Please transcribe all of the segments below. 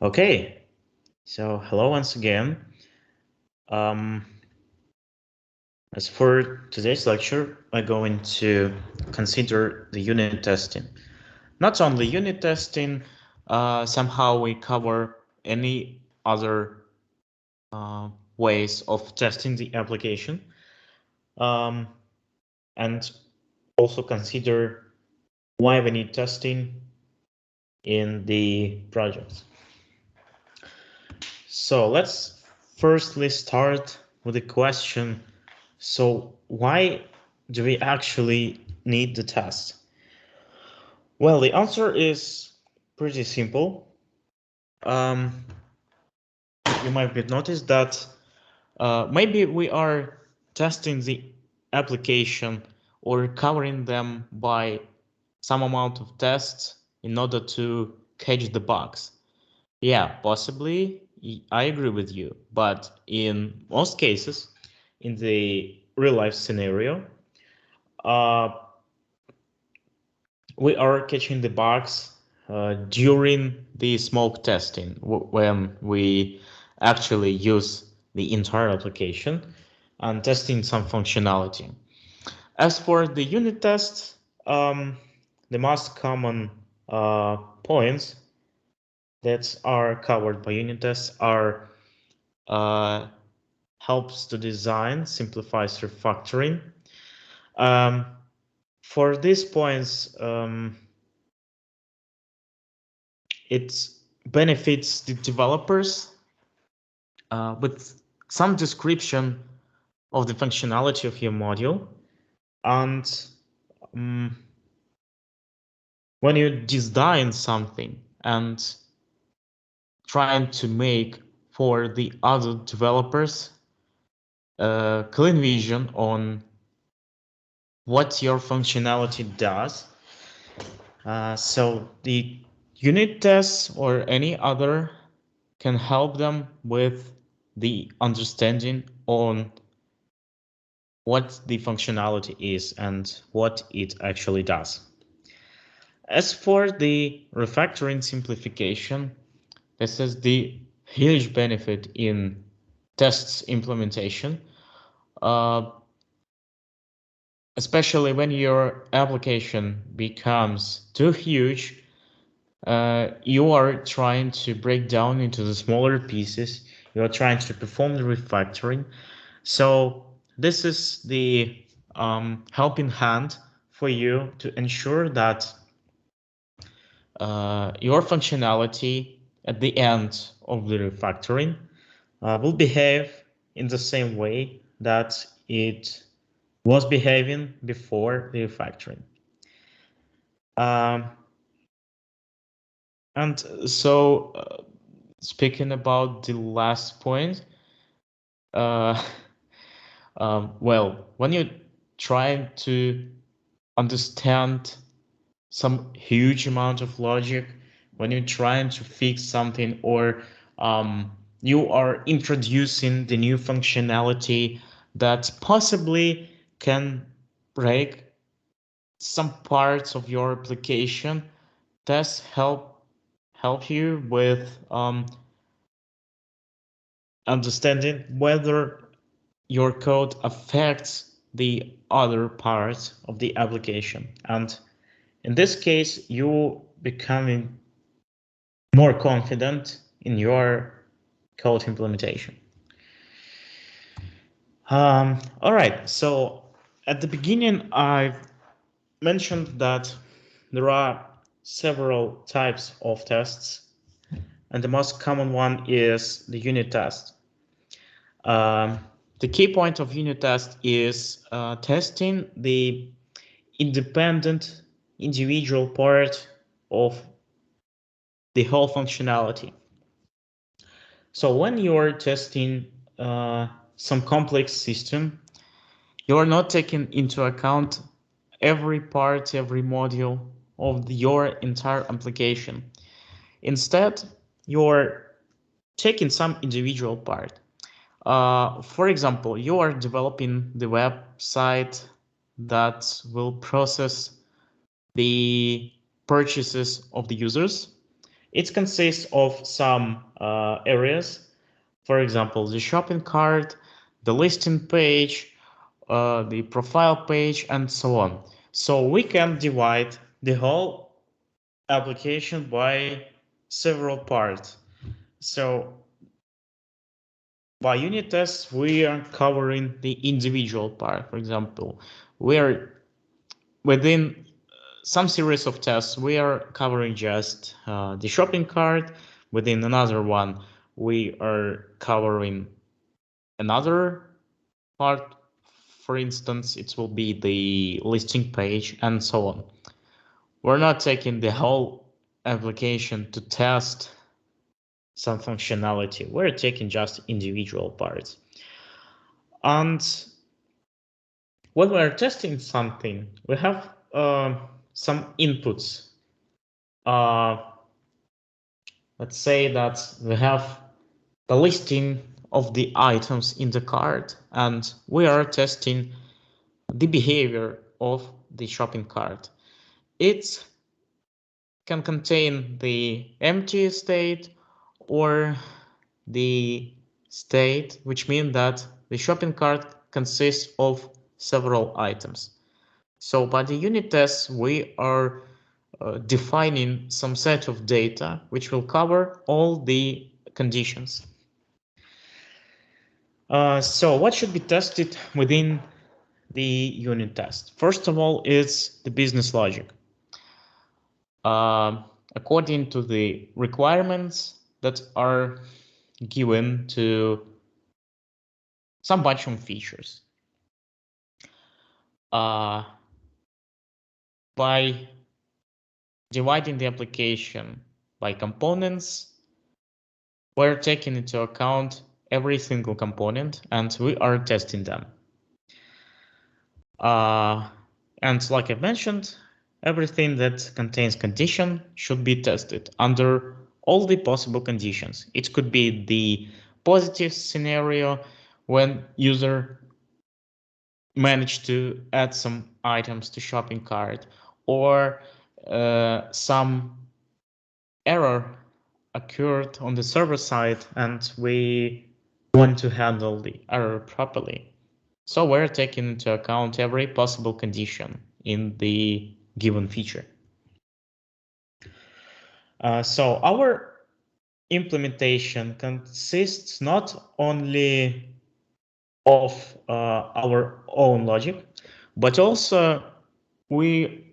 Okay, so hello once again. As for today's lecture, we're going to consider the unit testing. Not only unit testing, somehow we cover any other ways of testing the application, and also consider why we need testing in the projects. So let's firstly start with the question. So why do we actually need the test? Well, the answer is pretty simple. You might have noticed that maybe we are testing the application or covering them by some amount of tests in order to catch the bugs. Yeah, possibly, I agree with you. But in most cases, in the real life scenario, uh, we are catching the bugs during the smoke testing when we actually use the entire application and testing some functionality. As for the unit tests, the most common points that are covered by unit tests are helps to design, simplifies refactoring. For these points, it benefits the developers with some description of the functionality of your module. And when you design something and trying to make for the other developers a clean vision on what your functionality does. So the unit tests or any other can help them with the understanding on what the functionality is and what it actually does. As for the refactoring simplification, this is the huge benefit in tests implementation, especially when your application becomes too huge. You are trying to break down into the smaller pieces. You are trying to perform the refactoring. So this is the helping hand for you to ensure that your functionality at the end of the refactoring will behave in the same way that it was behaving before the refactoring. And so speaking about the last point, well, when you're trying to understand some huge amount of logic, when you're trying to fix something, or you are introducing the new functionality that possibly can break some parts of your application, tests help you with understanding whether your code affects the other parts of the application. And in this case, you becoming more confident in your code implementation. All right, so at the beginning, I mentioned that there are several types of tests, and the most common one is the unit test. The key point of unit test is testing the independent individual part of the whole functionality. So when you're testing some complex system, you're not taking into account every part, every module of your entire application. Instead, you're taking some individual part. For example, you are developing the website that will process the purchases of the users. It consists of some areas, for example, the shopping cart, the listing page, the profile page, and so on. So we can divide the whole application by several parts. So by unit tests, we are covering the individual part. For example, we are within some series of tests, we are covering just the shopping cart. Within another one, we are covering another part. For instance, it will be the listing page and so on. We're not taking the whole application to test some functionality. We're taking just individual parts. And when we're testing something, we have some inputs. Let's say that we have the listing of the items in the cart, and we are testing the behavior of the shopping cart. It can contain the empty state or the state, which means that the shopping cart consists of several items. So by the unit tests, we are defining some set of data which will cover all the conditions. So what should be tested within the unit test? First of all, is the business logic. According to the requirements that are given to some bunch of features. By dividing the application by components, we're taking into account every single component and we are testing them. And like I mentioned, everything that contains condition should be tested under all the possible conditions. It could be the positive scenario when user managed to add some items to shopping cart, or some error occurred on the server side and we want to handle the error properly. So we're taking into account every possible condition in the given feature. So our implementation consists not only of our own logic, but also we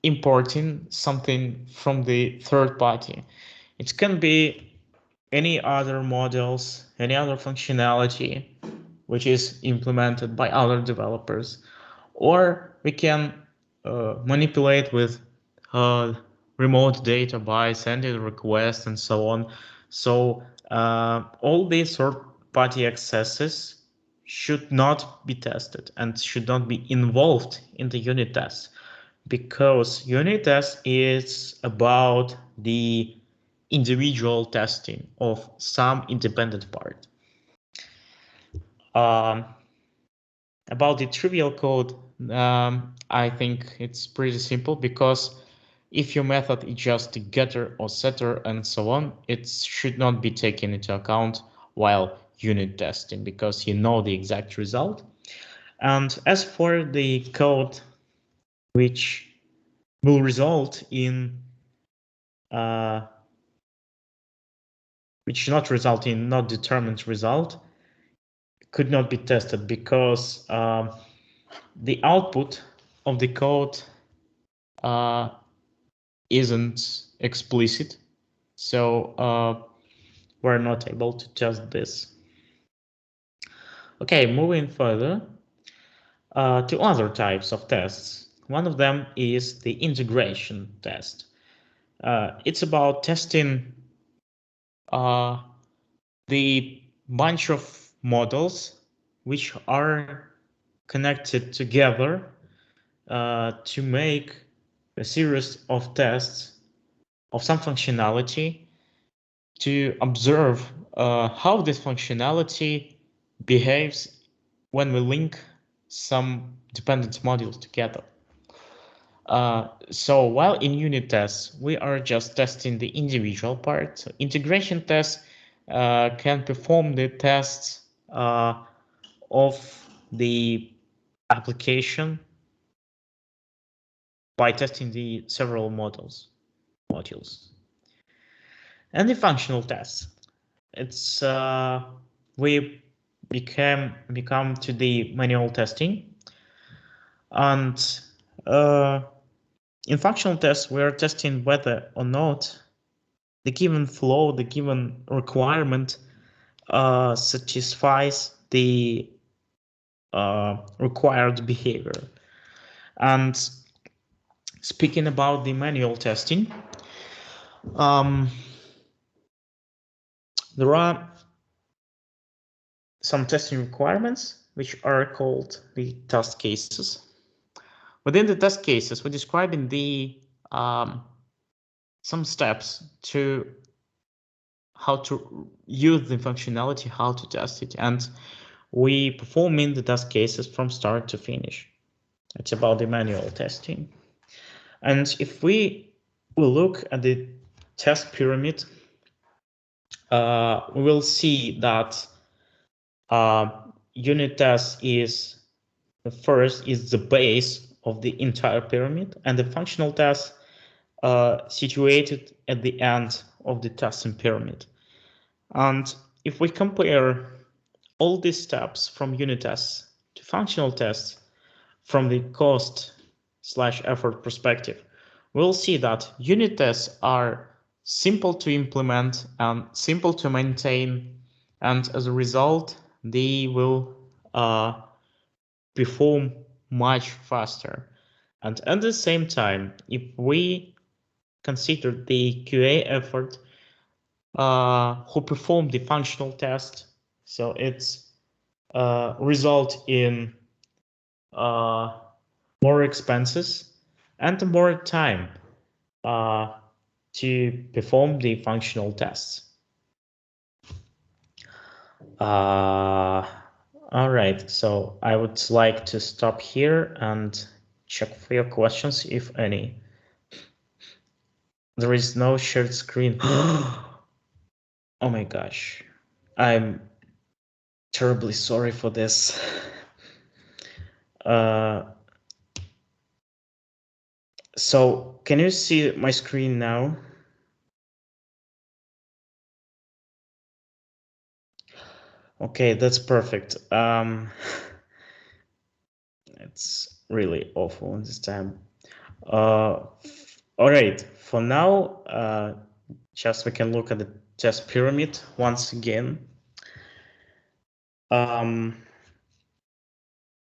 importing something from the third party. It can be any other models, any other functionality which is implemented by other developers, or we can manipulate with remote data by sending requests and so on. So all these third-party accesses should not be tested and should not be involved in the unit test, because unit test is about the individual testing of some independent part. About the trivial code, I think it's pretty simple, because if your method is just a getter or setter and so on, it should not be taken into account while unit testing, because you know the exact result. And as for the code which will result in which not result in not determined result, could not be tested, because the output of the code isn't explicit, so we're not able to test this. Okay, moving further to other types of tests. One of them is the integration test. It's about testing the bunch of models which are connected together to make a series of tests of some functionality to observe how this functionality behaves when we link some dependent modules together. So while in unit tests, we are just testing the individual part. So integration tests can perform the tests of the application by testing the several modules. And the functional tests. It's we become to the manual testing, and in functional tests we are testing whether or not the given flow, the given requirement satisfies the required behavior. And speaking about the manual testing, there are some testing requirements which are called the test cases. Within the test cases, we're describing the some steps to how to use the functionality, how to test it, and we performing the test cases from start to finish. It's about the manual testing. And if we will look at the test pyramid, we will see that unit test is the first, is the base of the entire pyramid, and the functional test situated at the end of the testing pyramid. And if we compare all these steps from unit tests to functional tests from the cost/effort perspective, we'll see that unit tests are simple to implement and simple to maintain, and as a result, they will perform much faster. And at the same time, if we consider the QA effort who perform the functional test, so it's result in more expenses and more time to perform the functional tests. All right, so I would like to stop here and check for your questions, if any. There is no shared screen. Oh my gosh, I'm terribly sorry for this. So can you see my screen now? Okay, that's perfect. It's really awful this time. All right, for now, just we can look at the test pyramid once again.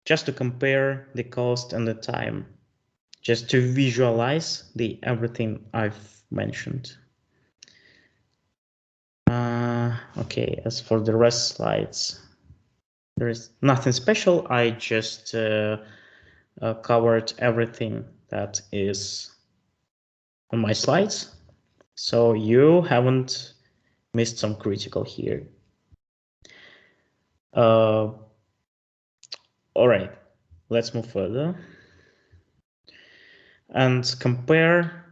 Just to compare the cost and the time, just to visualize the everything I've mentioned. Okay, as for the rest slides, there is nothing special. I just covered everything that is on my slides, so you haven't missed some critical here. All right, let's move further and compare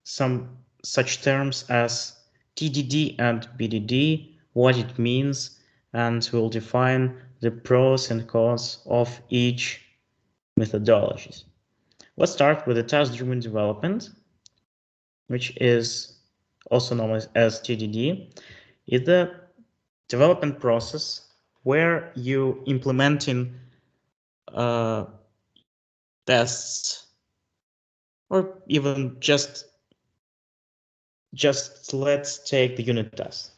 some such terms as TDD and BDD, what it means, and we'll define the pros and cons of each methodology. Let's start with the task-driven development, which is also known as TDD. It's the development process where you implementing tests, or even just let's take the unit test.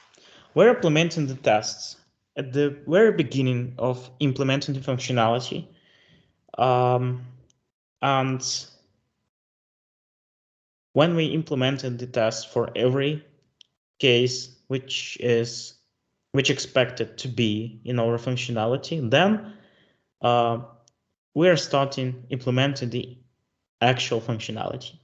We're implementing the tests at the very beginning of implementing the functionality, and when we implemented the test for every case which expected to be in our functionality, then we are starting implementing the actual functionality.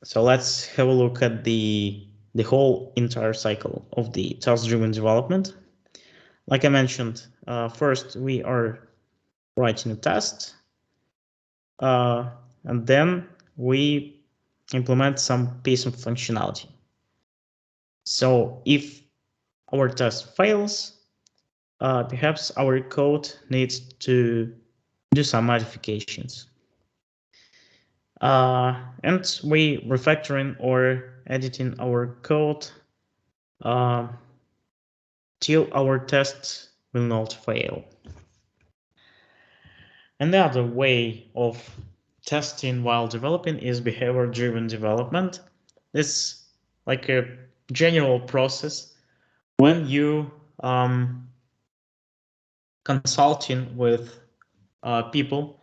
So let's have a look at the whole entire cycle of the task-driven development. Like I mentioned, first we are writing a test, and then we implement some piece of functionality. So if our test fails, perhaps our code needs to do some modifications. And we refactoring or editing our code till our tests will not fail. Another way of testing while developing is behavior-driven development. It's like a general process when you consulting with people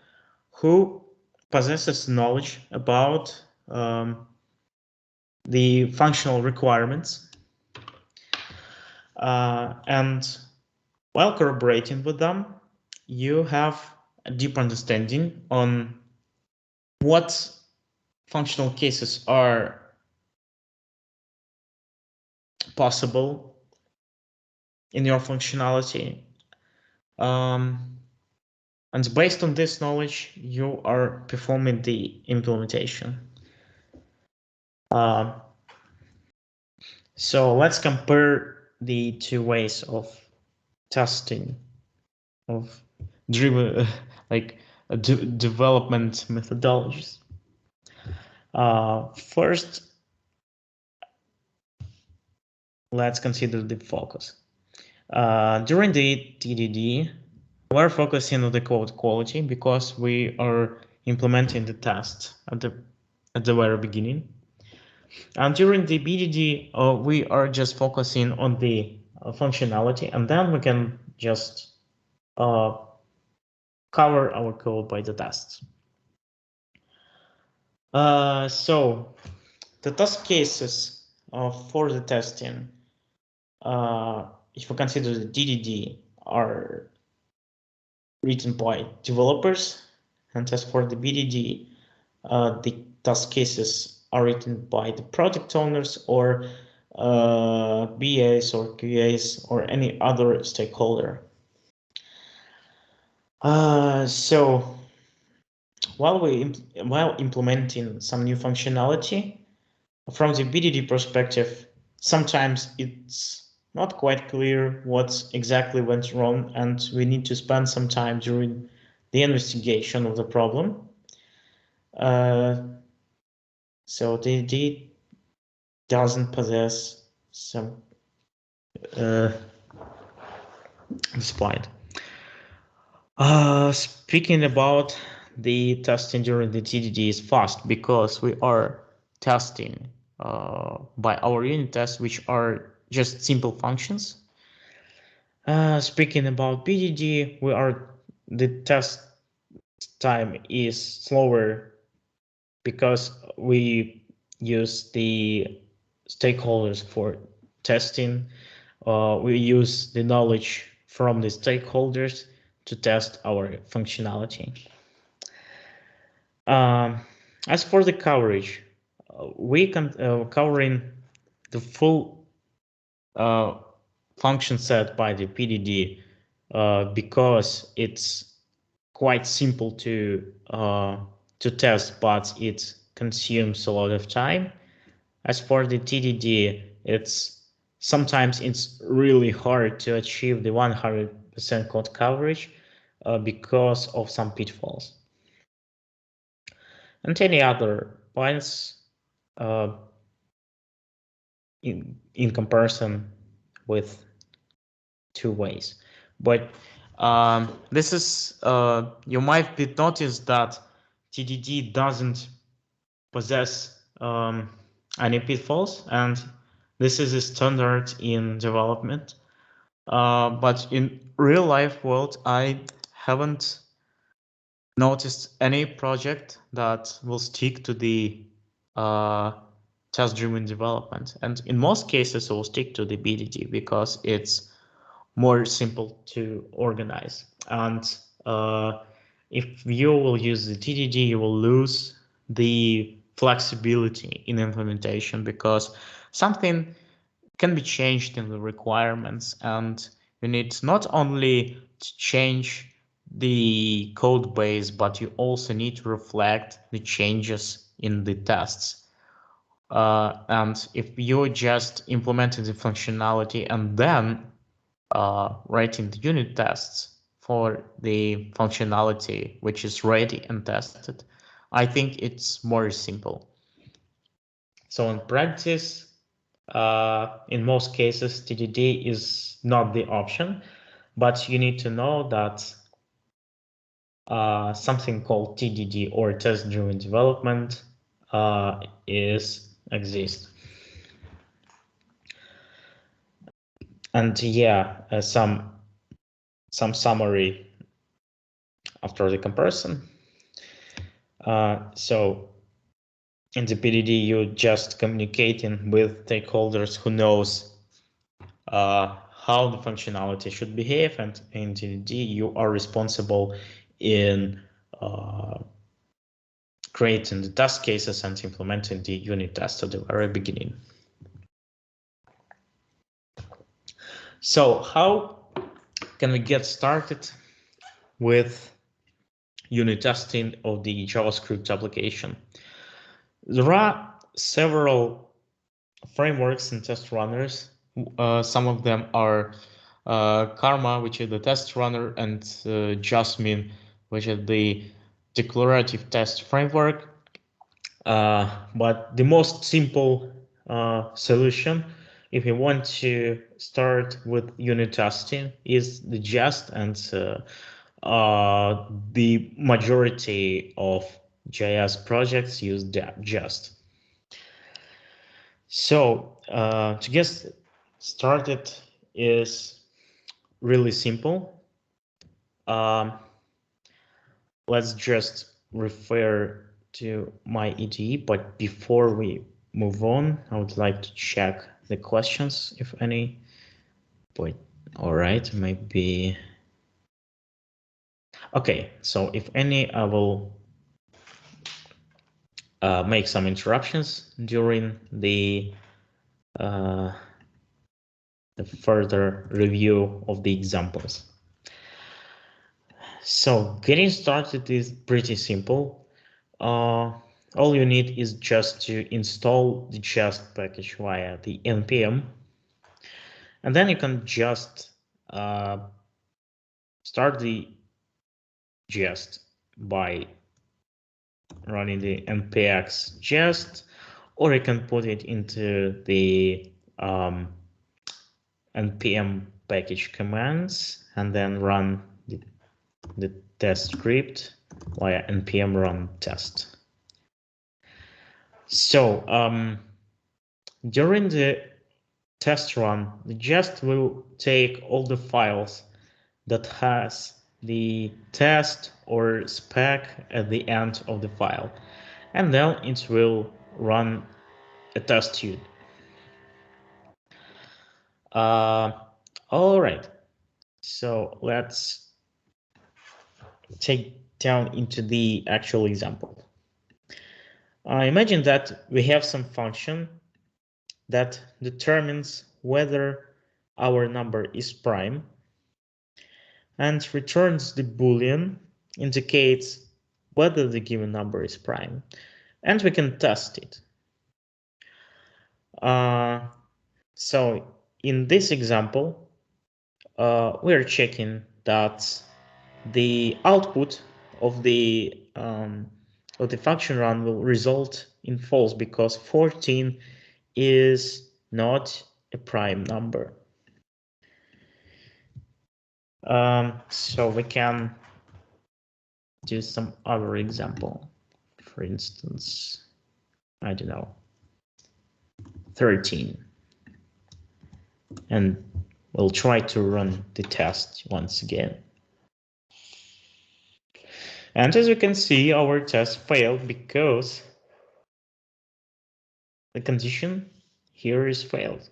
who possesses knowledge about the functional requirements, and while collaborating with them, you have a deep understanding on what functional cases are possible in your functionality. And based on this knowledge, you are performing the implementation. So let's compare the two ways of testing of driven development methodologies. First, let's consider the focus. During the TDD, we're focusing on the code quality because we are implementing the test at the very beginning. And during the BDD, we are just focusing on the functionality, and then we can just cover our code by the tests. So the test cases for the testing, if we consider the DDD, are written by developers, and as for the BDD, the test cases are written by the product owners or BAs or QAs or any other stakeholder. So while implementing some new functionality, from the BDD perspective, sometimes it's not quite clear what exactly went wrong, and we need to spend some time during the investigation of the problem. So DDD doesn't possess some this point. Speaking about the testing during the TDD is fast because we are testing by our unit tests, which are just simple functions. Speaking about BDD, the test time is slower because we use the stakeholders for testing. We use the knowledge from the stakeholders to test our functionality. As for the coverage, we can covering the full function set by the PDD because it's quite simple to test, but it consumes a lot of time. As for the TDD, sometimes it's really hard to achieve the 100% code coverage because of some pitfalls. And any other points in comparison with two ways. But this is, you might be noticed that TDD doesn't possess any pitfalls, and this is a standard in development. But in real life world, I haven't noticed any project that will stick to the test-driven development. And in most cases, it will stick to the BDD because it's more simple to organize. And if you will use the TDD, you will lose the flexibility in implementation because something can be changed in the requirements, and you need not only to change the code base, but you also need to reflect the changes in the tests. And if you just implemented the functionality and then writing the unit tests for the functionality which is ready and tested, I think it's more simple. So in practice, in most cases, TDD is not the option, but you need to know that something called TDD or test-driven development exists. And yeah, some summary after the comparison. So in the PDD, you're just communicating with stakeholders who knows how the functionality should behave, and in TDD, you are responsible in creating the test cases and implementing the unit test at the very beginning. So how can we get started with unit testing of the JavaScript application? There are several frameworks and test runners. Some of them are Karma, which is the test runner, and Jasmine, which is the declarative test framework. But the most simple solution, if you want to start with unit testing, is the Jest, and the majority of JS projects use Jest. So to get started is really simple. Let's just refer to my IDE, but before we move on, I would like to check the questions, if any. But all right, maybe. Okay, so if any, I will make some interruptions during the further review of the examples. So getting started is pretty simple. All you need is just to install the Jest package via the npm, and then you can just start the Jest by running the npx Jest, or you can put it into the npm package commands and then run the test script via npm run test. So during the test run, the Jest will take all the files that has the test or spec at the end of the file, and then it will run a test unit. All right, so let's take down into the actual example. Imagine that we have some function that determines whether our number is prime and returns the boolean, indicates whether the given number is prime, and we can test it. So in this example, we are checking that the output of the function run will result in false because 14 is not a prime number. So we can do some other example. For instance, I don't know, 13. And we'll try to run the test once again. And as you can see, our test failed because the condition here is failed.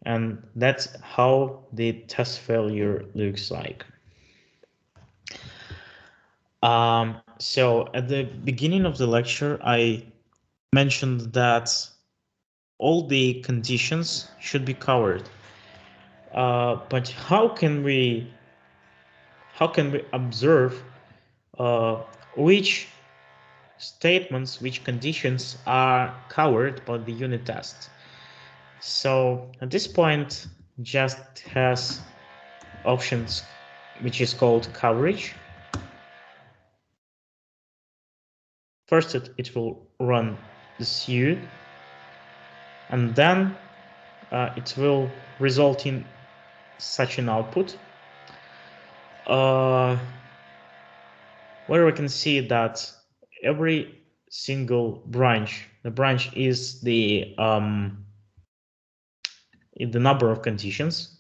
And that's how the test failure looks like. So at the beginning of the lecture, I mentioned that all the conditions should be covered. But how can we how can we observe which statements, which conditions are covered by the unit test. So at this point, just has options which is called coverage. First, it will run the suit, and then it will result in such an output where we can see that every single branch, the branch is the number of conditions,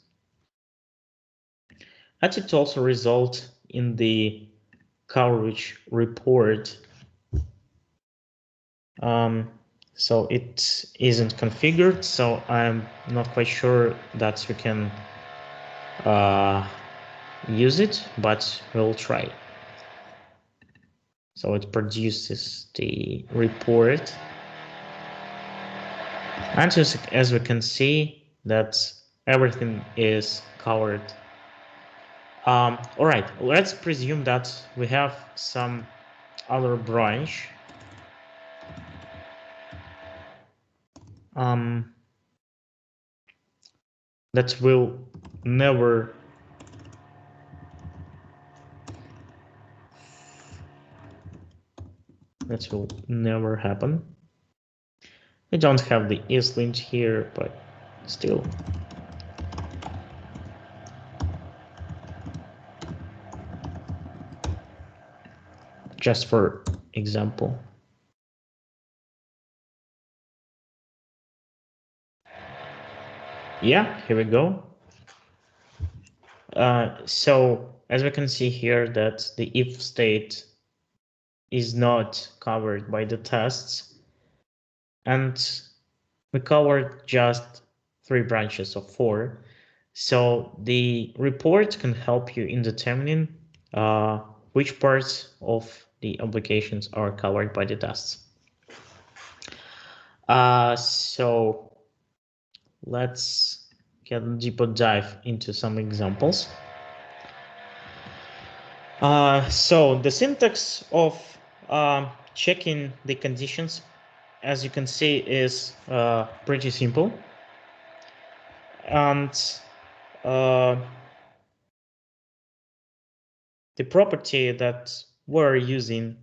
and it also results in the coverage report. So it isn't configured, so I'm not quite sure that we can use it, but we'll try. So it produces the report, and as we can see that everything is covered. All right, let's presume that we have some other branch that will never happen. We don't have the ESLint here, but still. Just for example. Yeah, here we go. So as we can see here that the if state is not covered by the tests, and we covered just 3 branches of 4. So the report can help you in determining which parts of the applications are covered by the tests. So let's get a deeper dive into some examples. So the syntax of checking the conditions, as you can see, is pretty simple. And the property that we're using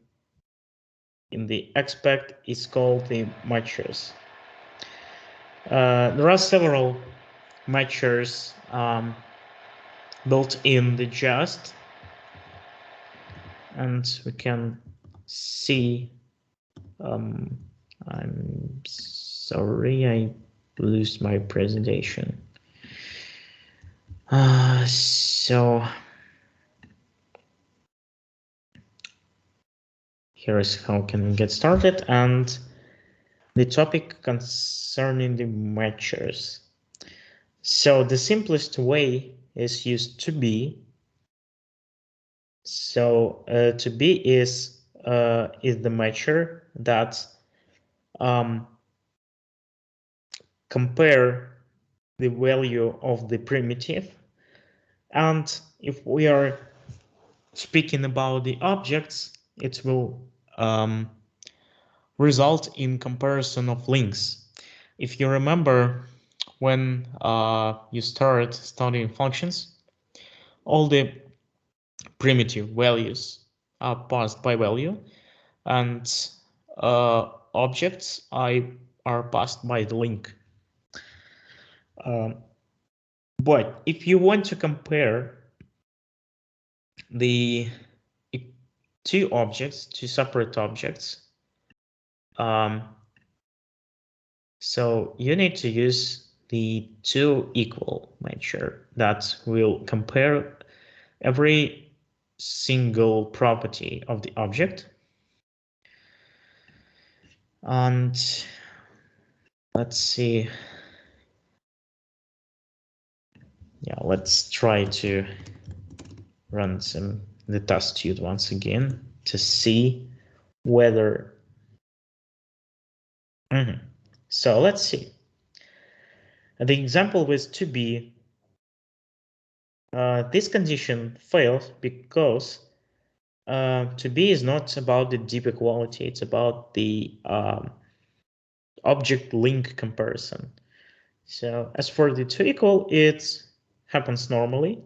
in the expect is called the matchers. There are several matchers built in the jest, and we can see. I'm sorry, I lose my presentation. So here is how can we get started, and the topic concerning the matchers. So the simplest way is use to be. So to be is the matcher that compare the value of the primitive, and if we are speaking about the objects, it will result in comparison of links. If you remember, when you start studying functions, all the primitive values are passed by value, and objects are passed by the link. But if you want to compare the two separate objects, so you need to use the toEqual matcher that will compare every single property of the object. And let's see. Yeah, let's try to run the test suite once again to see whether. So let's see. The example with to be, this condition fails because to B is not about the deep equality, it's about the object link comparison. So as for the to equal, it happens normally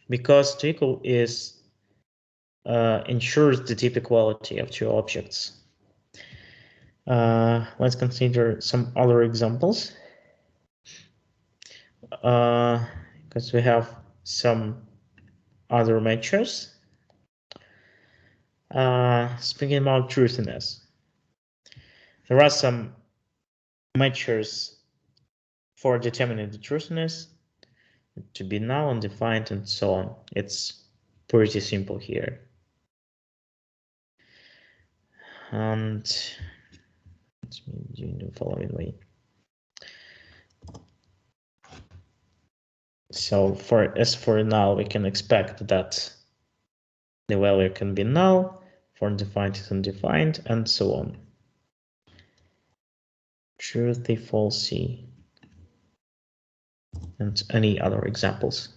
because to equal is ensures the deep equality of two objects. Let's consider some other examples. Because we have some other measures. Speaking about truthiness, there are some measures for determining the truthiness to be null, undefined, and so on. It's pretty simple here. And let me do the following way. So as for null, we can expect that the value can be null, for undefined is undefined, and so on. Truthy, falsy, and any other examples.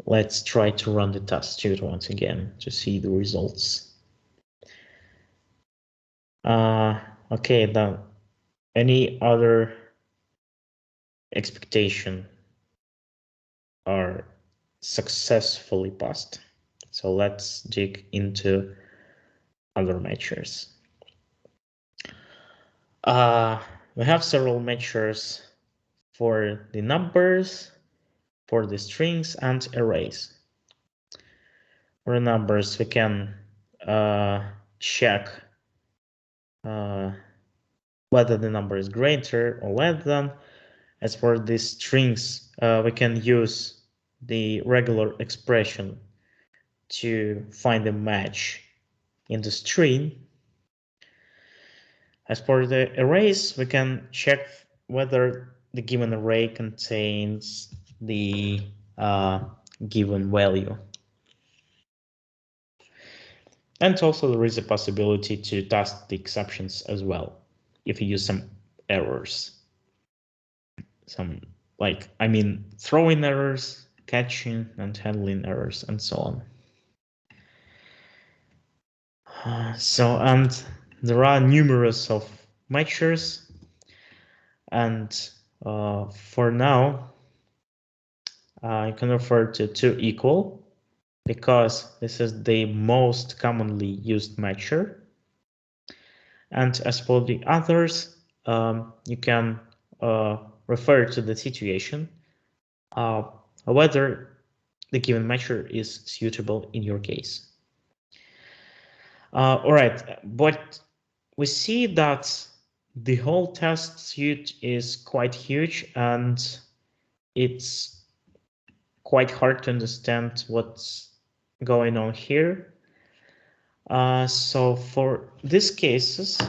Let's try to run the test suite once again to see the results. Okay, then any other expectation are successfully passed. So let's dig into other measures. We have several measures for the numbers, for the strings, and arrays. For the numbers, we can check whether the number is greater or less than. As for the strings, we can use the regular expression to find a match in the string. As for the arrays, we can check whether the given array contains the given value. And also there is a possibility to test the exceptions as well, if you use some errors. Throwing errors, catching and handling errors, and so on. And there are numerous of measures, and for now, you can refer to equal because this is the most commonly used measure. And as for the others, you can refer to the situation, whether the given measure is suitable in your case. All right, but we see that the whole test suite is quite huge and it's quite hard to understand what's going on here. So for these cases,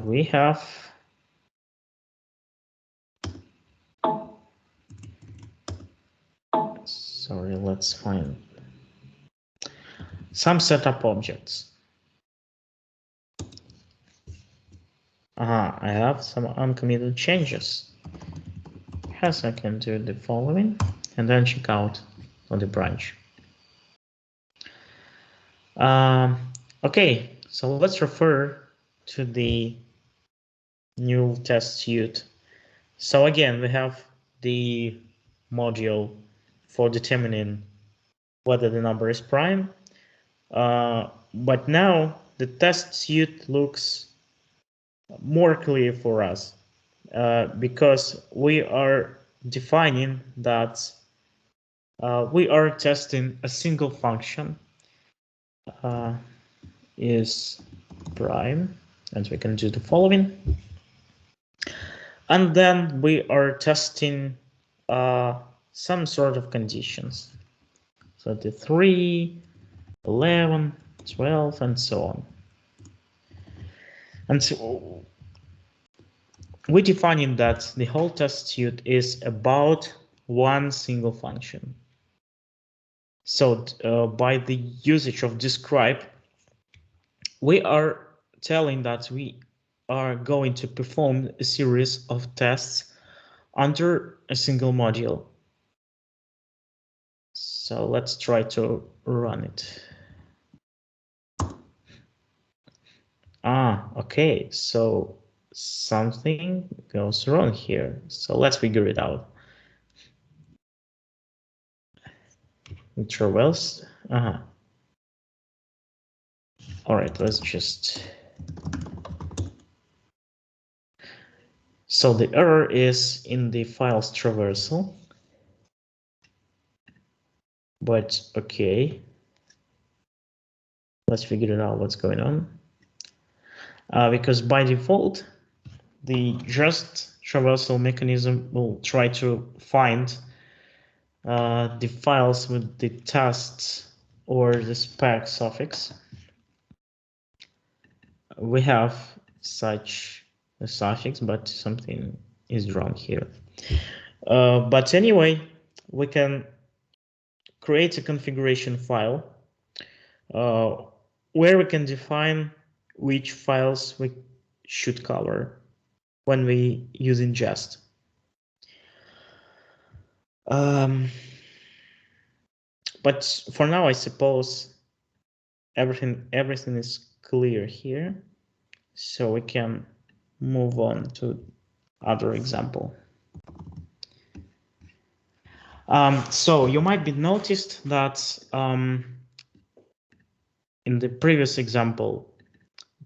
we have let's find some setup objects. I have some uncommitted changes. Yes, I can do the following and then check out on the branch. Okay, so let's refer to the new test suite. So again, we have the module for determining whether the number is prime. But now the test suite looks more clear for us because we are defining that we are testing a single function is prime, and we can do the following. And then we are testing some sort of conditions. So the 3, 11, 12, and so on. And so we're defining that the whole test suite is about one single function. So by the usage of describe, we are telling that we are going to perform a series of tests under a single module. So let's try to run it. Okay, so something goes wrong here. So let's figure it out. Travels. All right, let's just. So the error is in the file's traversal. But okay, let's figure it out what's going on. Because by default, the just traversal mechanism will try to find the files with the test or the spec suffix. We have such a suffix, but something is wrong here. But anyway, we can create a configuration file where we can define which files we should cover when we use ingest. But for now, I suppose everything is clear here, so we can move on to other example. So you might be noticed that in the previous example,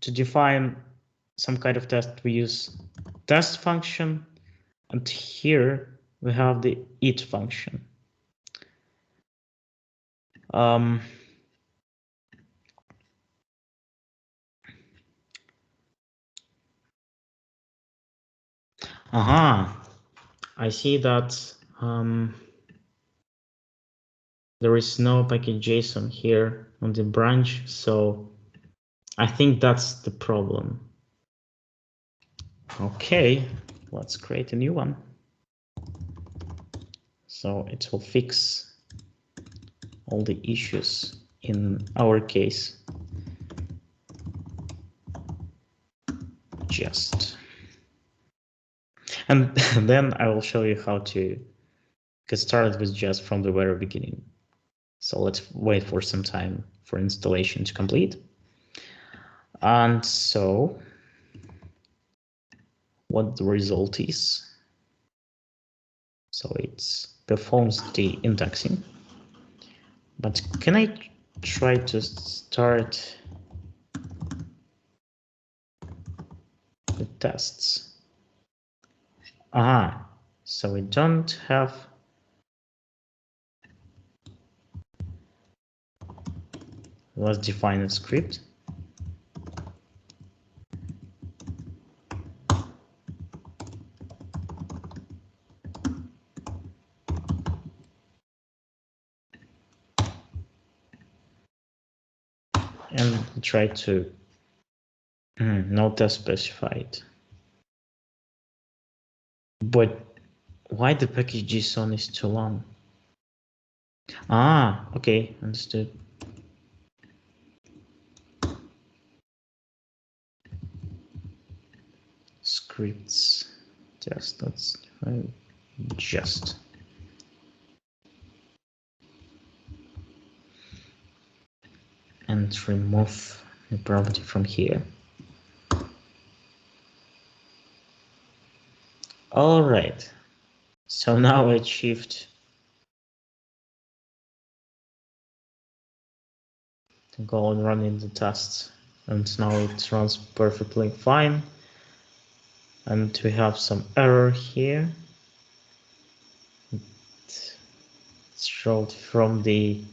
to define some kind of test, we use test function, and here we have the it function. I see that there is no package.json here on the branch, so I think that's the problem. Okay, let's create a new one. So it will fix all the issues in our case. And then I will show you how to get started with just from the very beginning. So let's wait for some time for installation to complete. And so what the result is. So it performs the indexing. But can I try to start the tests? So we don't have let's define a script. And try to no test specified. But why the package.json is too long? Okay, understood. Scripts, just that's just. And remove the property from here. All right, so now I achieved to go and run in the tests, and now it runs perfectly fine. And we have some error here. It's showed from the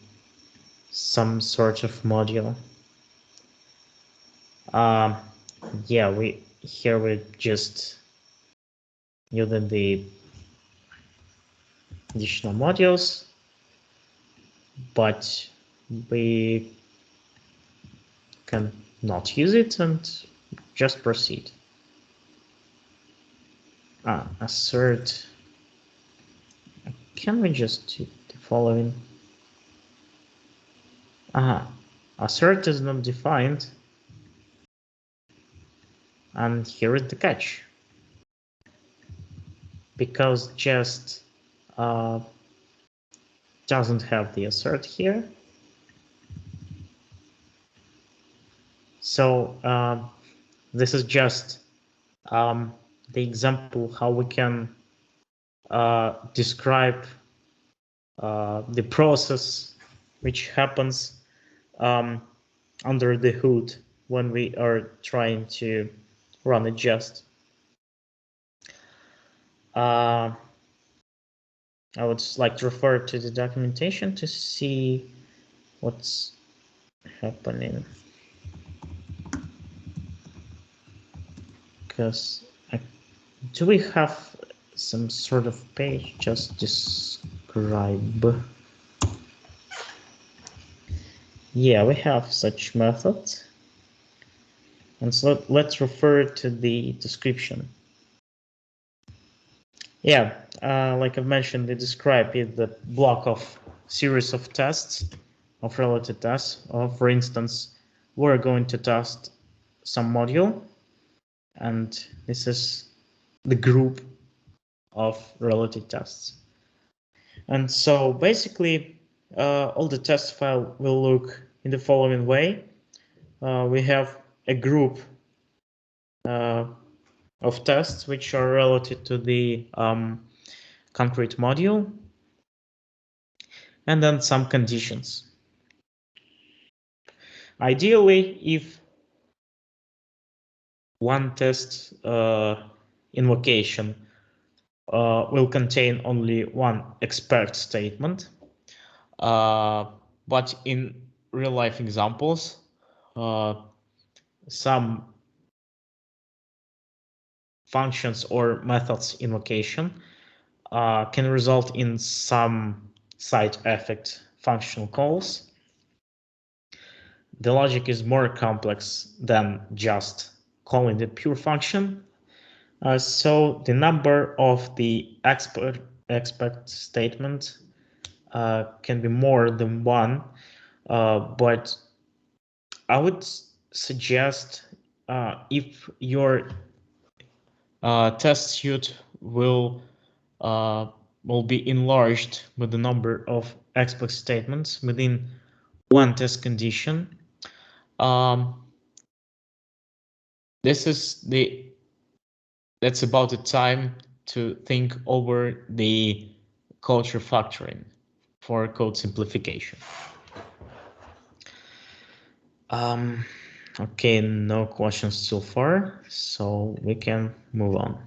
some sort of module. Yeah, we just using the additional modules, but we can not use it and just proceed. Assert. Can we just do the following? Assert is not defined, and here is the catch. Because just doesn't have the assert here. So this is just the example how we can describe the process which happens under the hood when we are trying to run a jest. I would like to refer to the documentation to see what's happening. Because do we have some sort of page just describe? Yeah, we have such method. And so let's refer to the description. Yeah, like I've mentioned, the describe is the block of series of tests, of related tests. For instance, we're going to test some module, and this is the group of related tests. And so basically, all the test file will look in the following way. We have a group of tests which are related to the concrete module, and then some conditions. Ideally, if one test invocation will contain only one expect statement, but in real life examples, some functions or methods invocation can result in some side effect functional calls. The logic is more complex than just calling the pure function. So the number of the expect statement can be more than one, but I would suggest if your test suite will be enlarged with the number of expect statements within one test condition. That's about the time to think over the code refactoring for code simplification. Okay, no questions so far, so we can move on.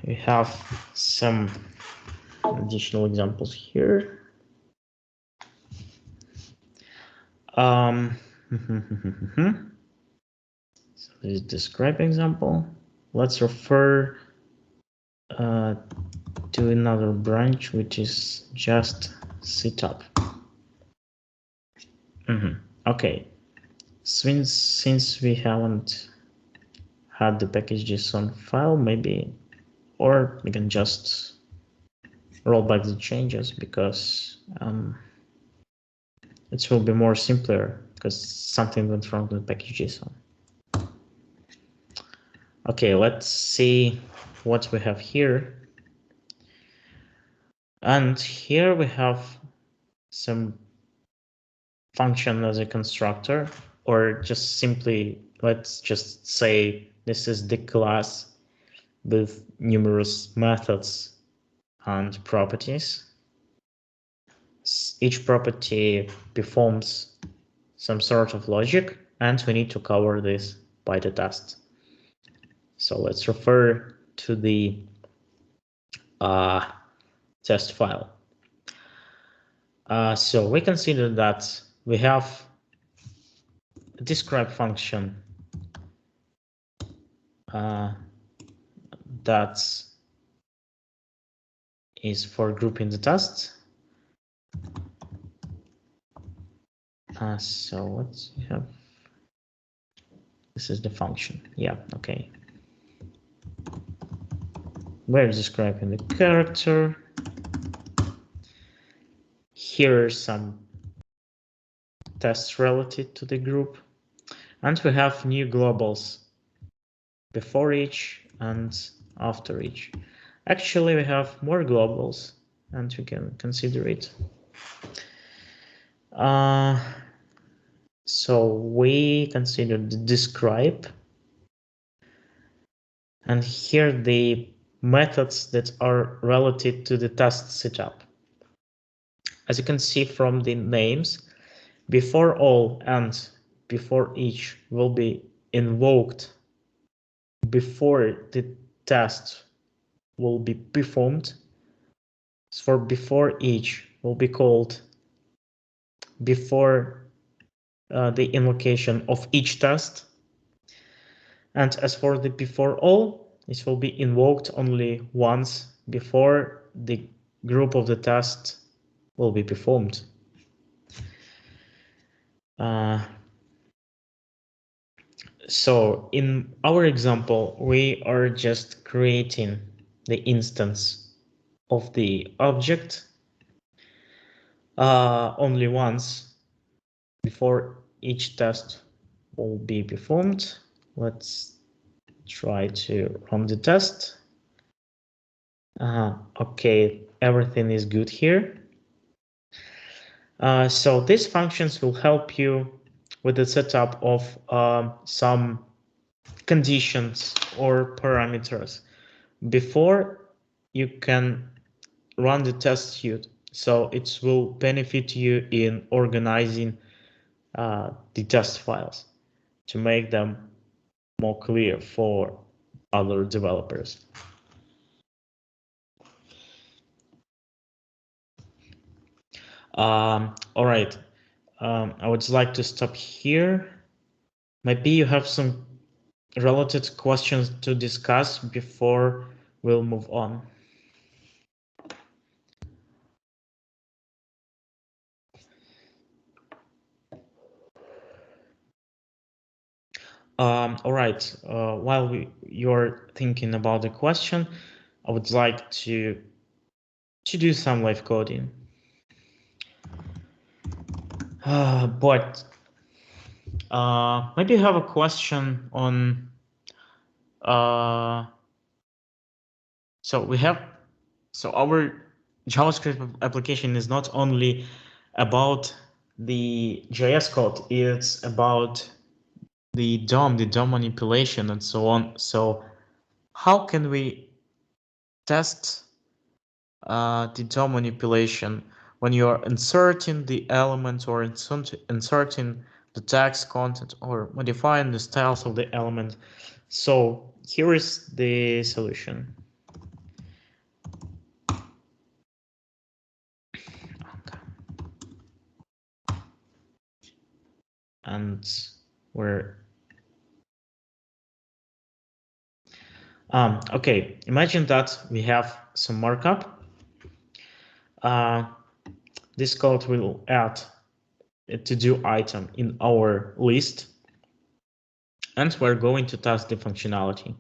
We have some additional examples here. So this is describe example. Let's refer to another branch, which is just setup. Okay, since we haven't had the package.json file, maybe, or we can just roll back the changes because it will be more simpler because something went wrong with package.json. Okay, let's see what we have here. And here we have some function as a constructor, or just simply, let's just say this is the class with numerous methods and properties. Each property performs some sort of logic, and we need to cover this by the test. So let's refer to the test file. So we consider that we have a describe function that is for grouping the tests. So what we have? This is the function. Yeah, okay. We're describing the character. here are some tests related to the group, and we have new globals before each and after each. Actually, we have more globals, and you can consider it. So we consider the describe, and here the methods that are related to the test setup. As you can see from the names, before all and before each will be invoked before the test will be performed. For before each will be called before the invocation of each test. And as for the before all, this will be invoked only once before the group of the test will be performed. So in our example, we are just creating the instance of the object only once before each test will be performed. Let's try to run the test. Okay, everything is good here. So these functions will help you with the setup of some conditions or parameters before you can run the test suite. So it will benefit you in organizing the test files to make them more clear for other developers. All right, I would like to stop here. Maybe you have some related questions to discuss before we'll move on. All right, while you're thinking about the question, I would like to do some live coding. But maybe you have a question on so our JavaScript application is not only about the JS code, it's about the DOM manipulation and so on. So how can we test the DOM manipulation when you are inserting the element or inserting the text content or modifying the styles of the element? So here is the solution. And we're okay, imagine that we have some markup. This code will add a to-do item in our list, and we're going to test the functionality.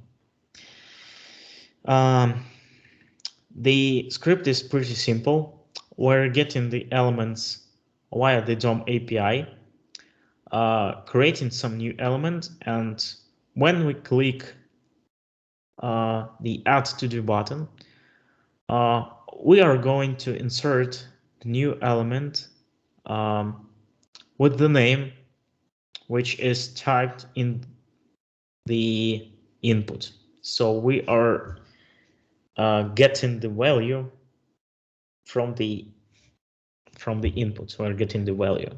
The script is pretty simple. We're getting the elements via the DOM API, creating some new element, and when we click the Add to Do button, we are going to insert the new element with the name which is typed in the input. So we are getting the value from the input. So we're getting the value,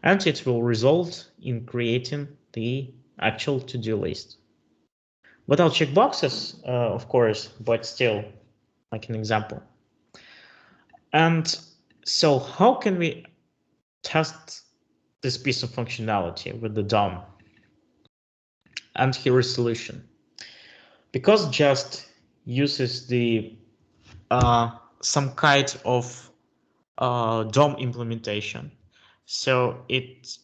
and it will result in creating the actual to-do list. Without checkboxes, of course, but still, like an example. And so how can we test this piece of functionality with the DOM? And here is a solution. Because just uses the some kind of DOM implementation, so it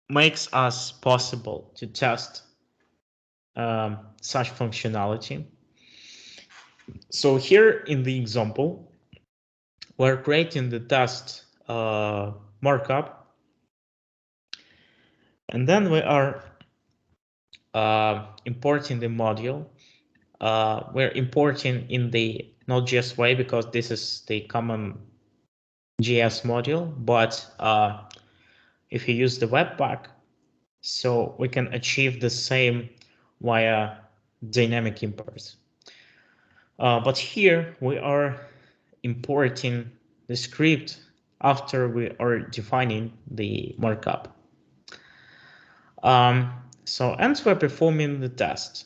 makes us possible to test such functionality. So here in the example, we're creating the test markup, and then we are importing the module. We're importing in the Node.js way because this is the common JS module, but if you use the Webpack, so we can achieve the same via dynamic imports. But here we are importing the script after we are defining the markup. And we're performing the test.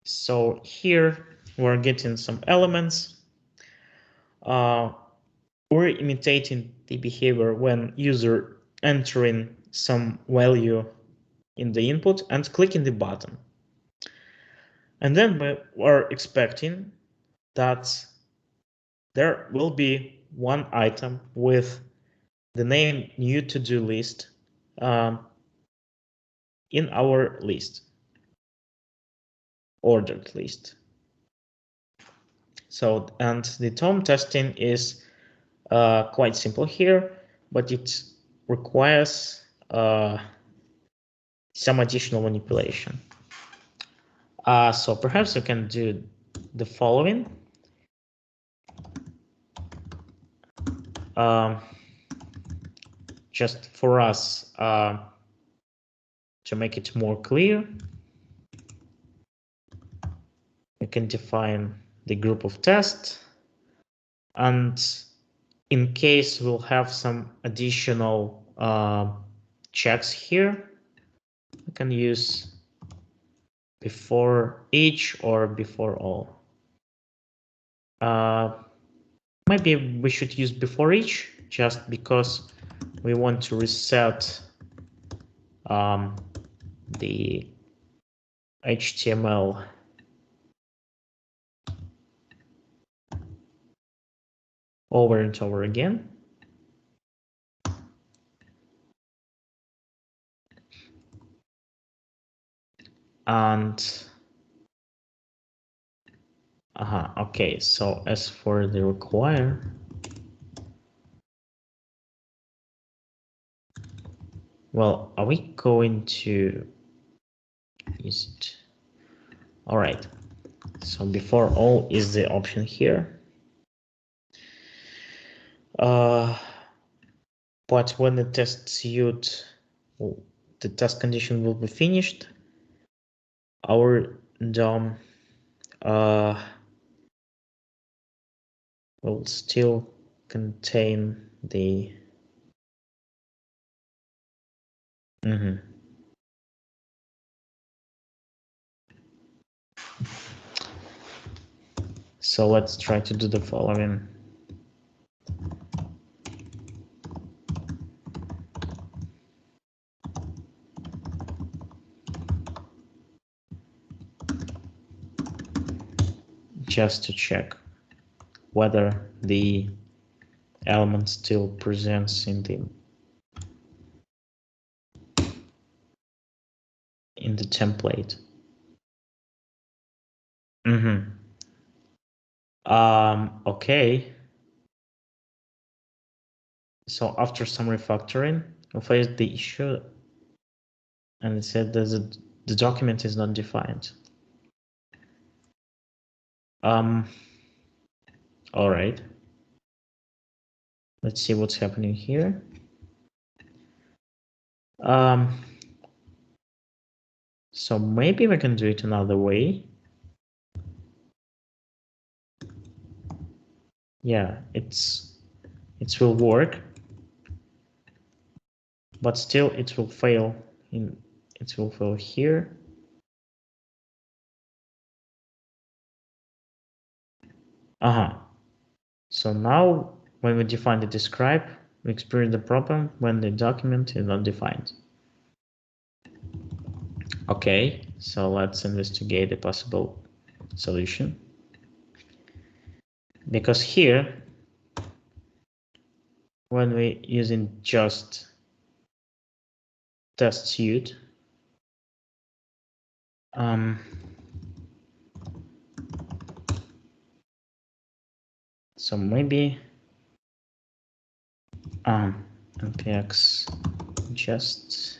So here we're getting some elements. We're imitating the behavior when user entering some value in the input and clicking the button. And then we are expecting that there will be one item with the name new to-do list in our list, ordered list. So, and the tone testing is quite simple here, but it requires some additional manipulation. So perhaps we can do the following. Just for us to make it more clear, we can define the group of tests, and in case we'll have some additional checks here, we can use before each or before all. Maybe we should use before each just because we want to reset the HTML over and over again. And okay, so as for the require, well, are we going to use it? All right, so before all is the option here. But when the test suite, the test condition will be finished, our DOM will still contain the So let's try to do the following. Just to check whether the element still presents in the template. Okay. So after some refactoring, we faced the issue, and it said that the document is not defined. All right. Let's see what's happening here. So maybe we can do it another way. Yeah, it will work, but still it will fail here. So now when we define the describe, we experience the problem when the document is not defined. Okay, so let's investigate a possible solution. Because here, when we're using just test suite, so maybe npx just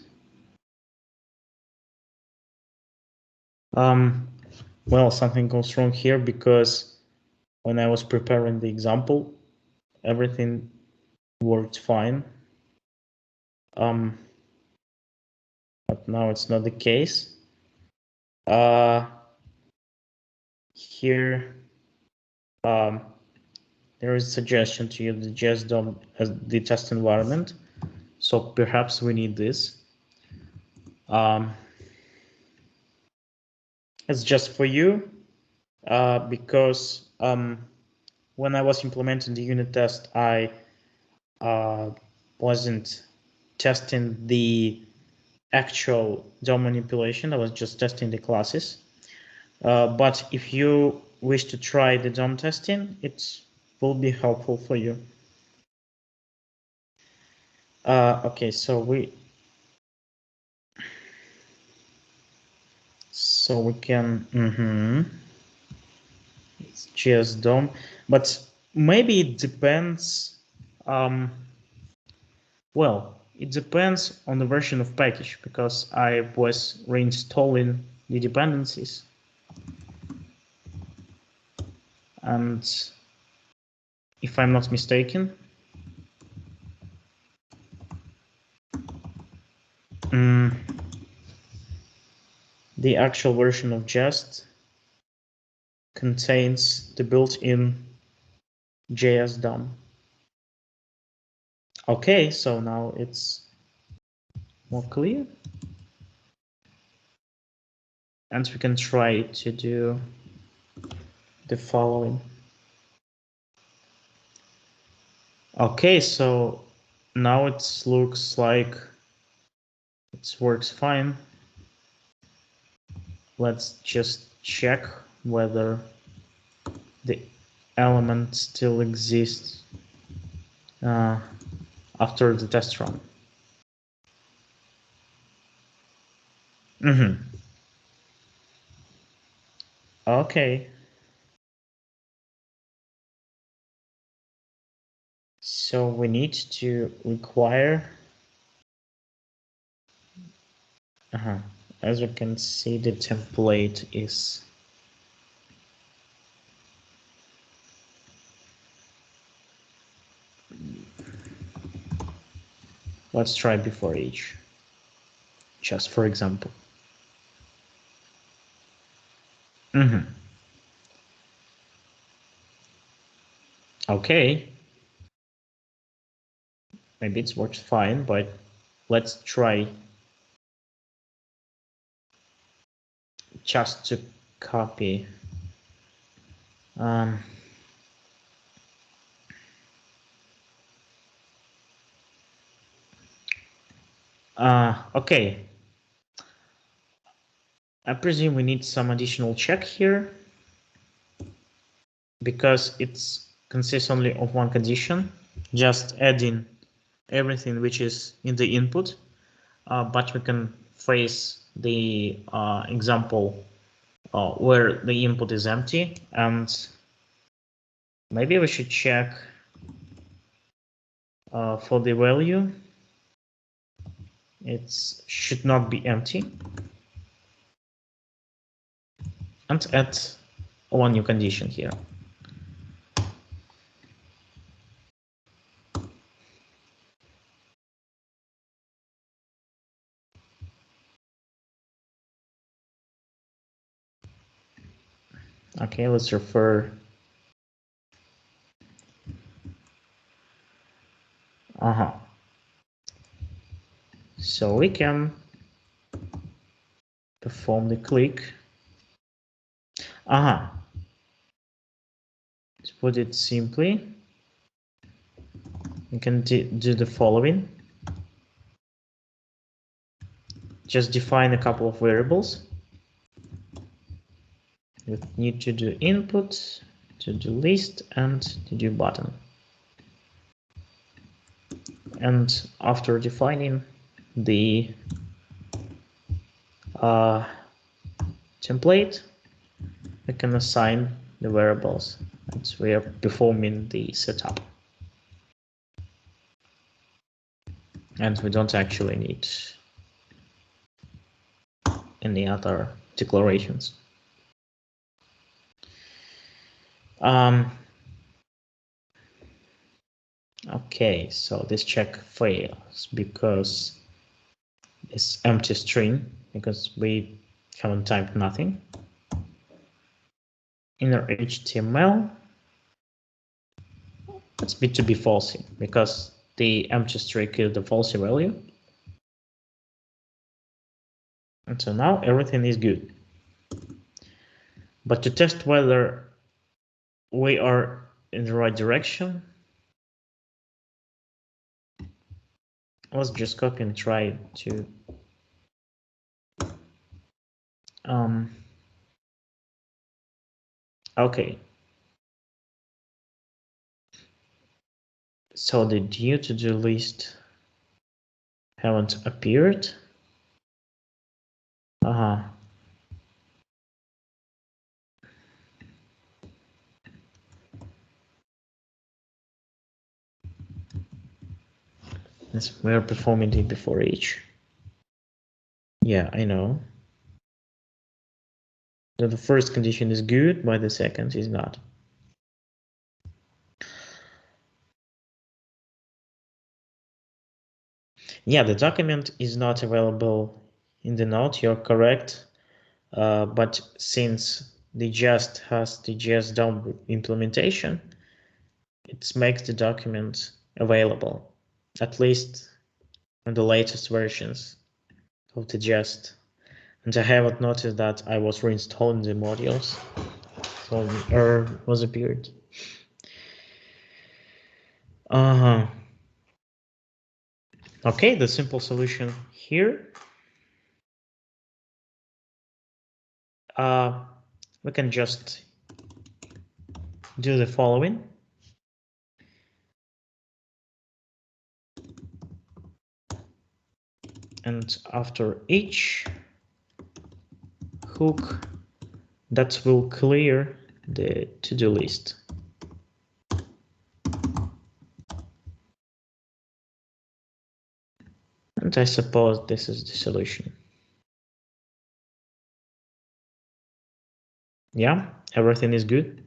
well, something goes wrong here because when I was preparing the example, everything worked fine. But now it's not the case. Here, there is a suggestion to use the JS DOM as the test environment. So perhaps we need this. It's just for you because when I was implementing the unit test, I wasn't testing the actual DOM manipulation. I was just testing the classes. But if you wish to try the DOM testing, it will be helpful for you. Okay, so we can it's just DOM, but maybe it depends. Well, it depends on the version of package because I was reinstalling the dependencies. And if I'm not mistaken, the actual version of Jest contains the built-in JS DOM. Okay, so now it's more clear. And we can try to do the following. Okay, so now it looks like it works fine. Let's just check whether the element still exists after the test run. Okay. So we need to require, as we can see, the template is let's try before each, just for example. Okay. Maybe it works fine, but let's try just to copy. Okay. I presume we need some additional check here because it's consists only of one condition, just adding everything which is in the input, but we can face the example where the input is empty, and maybe we should check for the value. It should not be empty. And add one new condition here. Okay, let's refer. So we can perform the click. To put it simply, we can do the following. Just define a couple of variables. You need to do input, to do list, and to do button. And after defining the template, we can assign the variables as we are performing the setup. and we don't actually need any other declarations. Okay, so this check fails because it's empty string, because we haven't typed nothing. Inner HTML, it's B2B falsy because the empty string is the falsy value. And so now everything is good. But to test whether we are in the right direction, let's just copy and try to okay. So the due to-do list haven't appeared. Yes, we're performing it before each. Yeah, I know. So the first condition is good, but the second is not. Yeah, the document is not available in the node, you're correct. But since the jest has the jest DOM implementation, it makes the document available, at least in the latest versions of the jest. And I haven't noticed that I was reinstalling the modules, so an error was appeared. Okay, the simple solution here. We can just do the following. And after each hook, that will clear the to-do list. And I suppose this is the solution. Yeah, everything is good.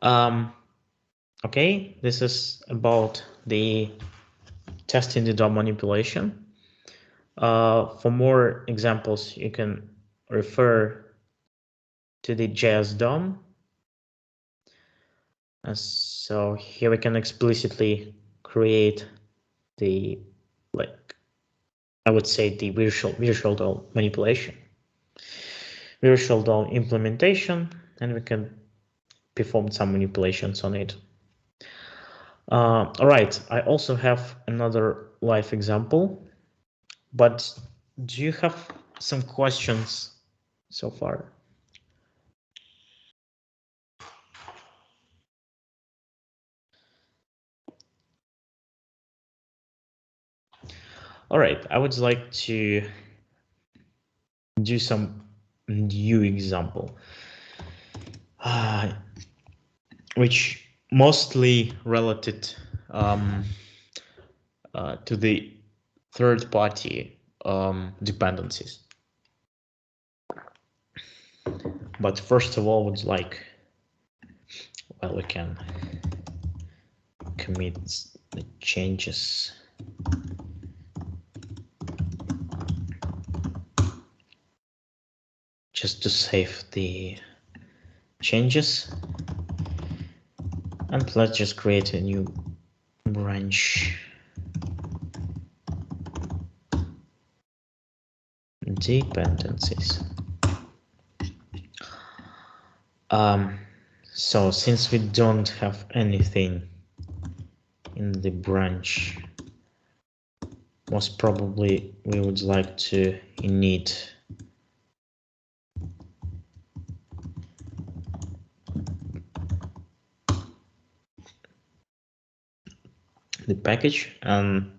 Okay, this is about the testing the DOM manipulation. For more examples, you can refer to the JS DOM. And so here we can explicitly create the, like, I would say the virtual DOM manipulation, virtual DOM implementation, and we can perform some manipulations on it. All right, I also have another live example, but do you have some questions so far? All right, I would like to do some new example, which mostly related to the third-party dependencies. But first of all, would like, well, we can commit the changes. Just to save the changes. And let's just create a new branch. Dependencies. So since we don't have anything in the branch, most probably we would like to init the package, and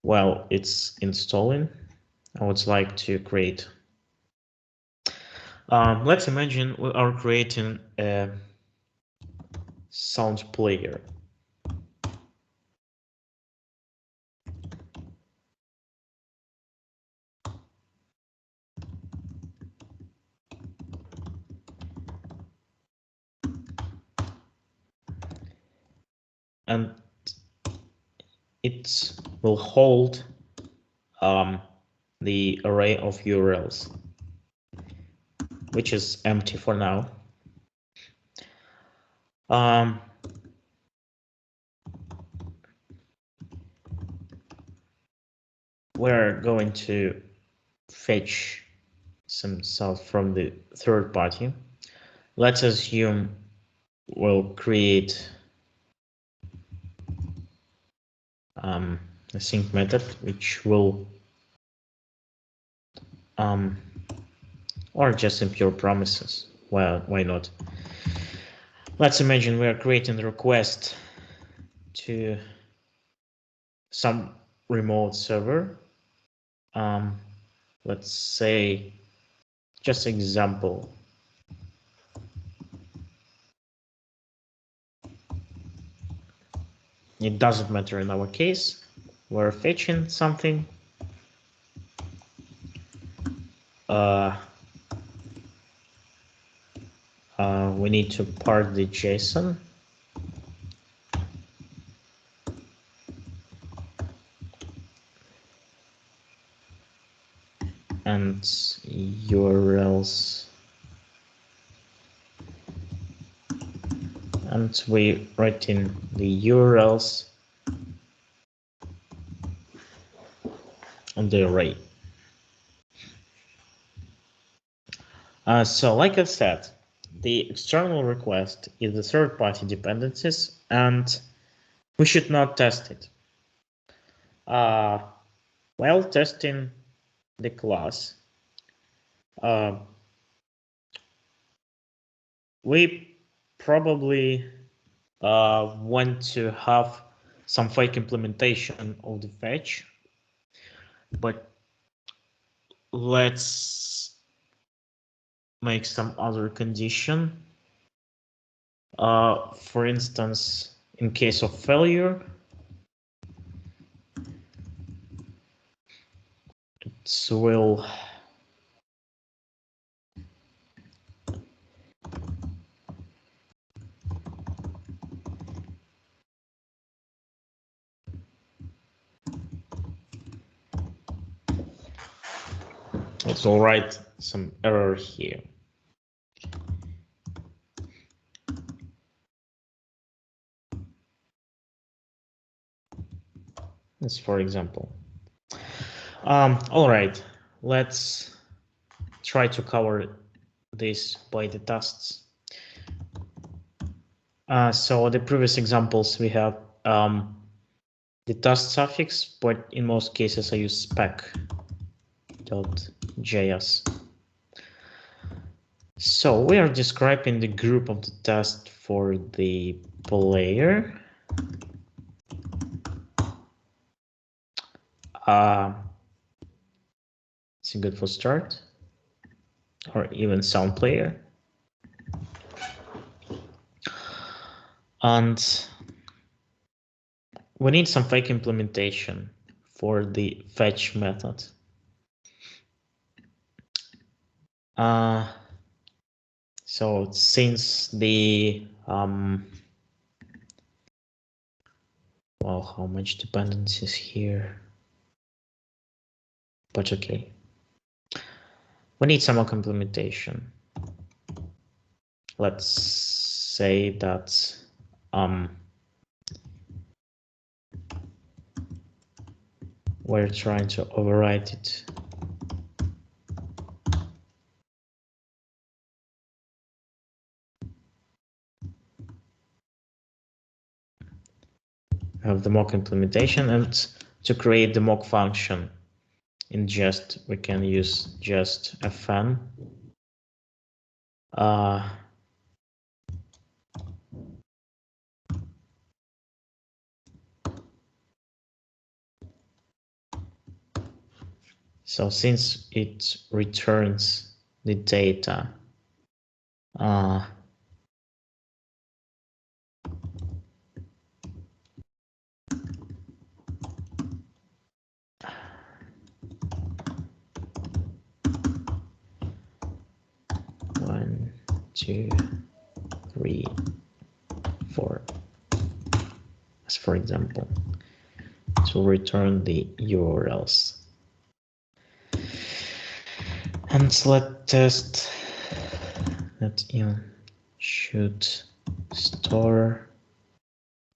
while it's installing, I would like to create. Let's imagine we are creating a sound player. and it will hold the array of URLs, which is empty for now. We're going to fetch some stuff from the third party. Let's assume we'll create a sync method, which will or just impure promises. Well, why not? Let's imagine we are creating a request to some remote server. Let's say, just example, it doesn't matter in our case. We're fetching something. We need to part the JSON. And URLs. And we write in the URLs on the array. So like I said, the external request is the third-party dependencies, and we should not test it. While testing the class, we probably want to have some fake implementation of the fetch, but let's make some other condition. For instance, in case of failure, it will write some error here. That's for example. All right, let's try to cover this by the tests. So the previous examples we have the test suffix, but in most cases I use spec.js. So we are describing the group of the test for the player. It's a good for start, or even sound player. And we need some fake implementation for the fetch method. So since the well, how much dependencies here? But okay, we need some more implementation. Let's say that we're trying to overwrite it. Have the mock implementation, and to create the mock function in jest we can use just fn. So since it returns the data, one, two, three, four, for example. It will return the URLs. And let's test that you should store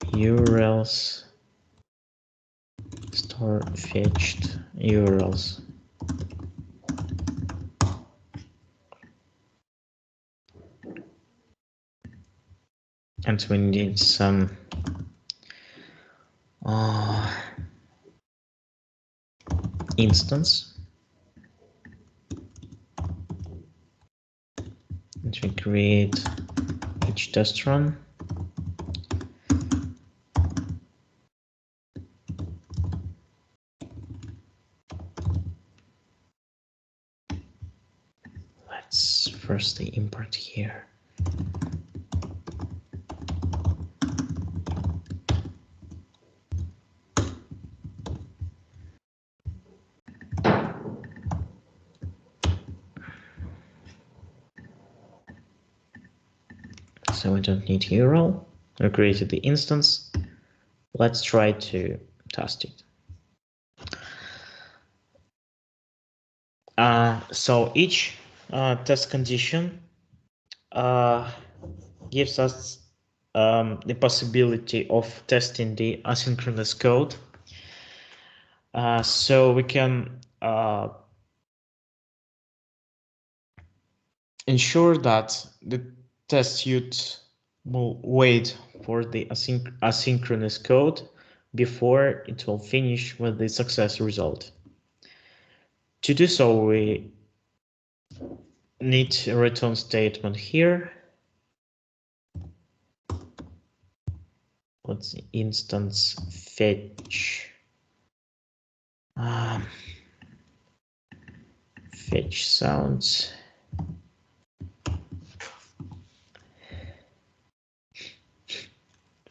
URLs, store fetched URLs. And we need some instance. And we create each test run. Let's first import here. So we don't need URL. We created the instance. Let's try to test it. So each test condition gives us the possibility of testing the asynchronous code. So we can ensure that the test suite will wait for the asynchronous code before it will finish with the success result. To do so, we need a return statement here. Let's instance fetch fetch sounds.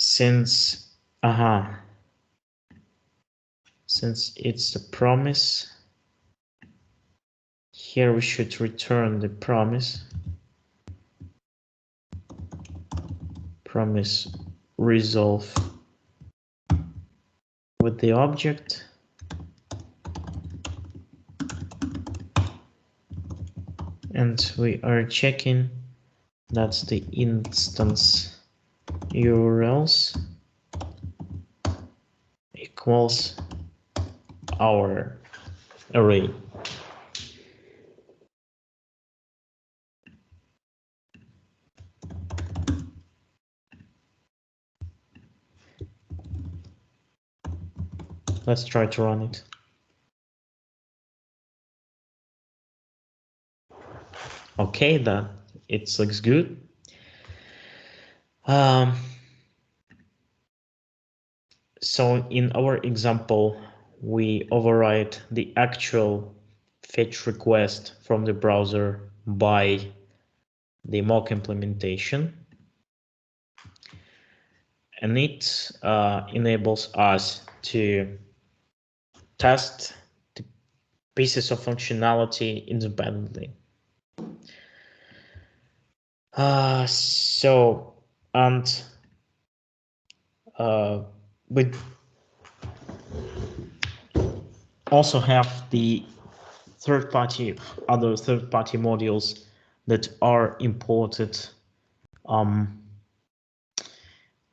Since it's a promise, here we should return the promise resolve with the object. And we are checking that the instance URLs equals our array. Let's try to run it. Okay, that it looks good. So in our example, we override the actual fetch request from the browser by the mock implementation. And it enables us to test the pieces of functionality independently. We also have the other third-party modules that are imported.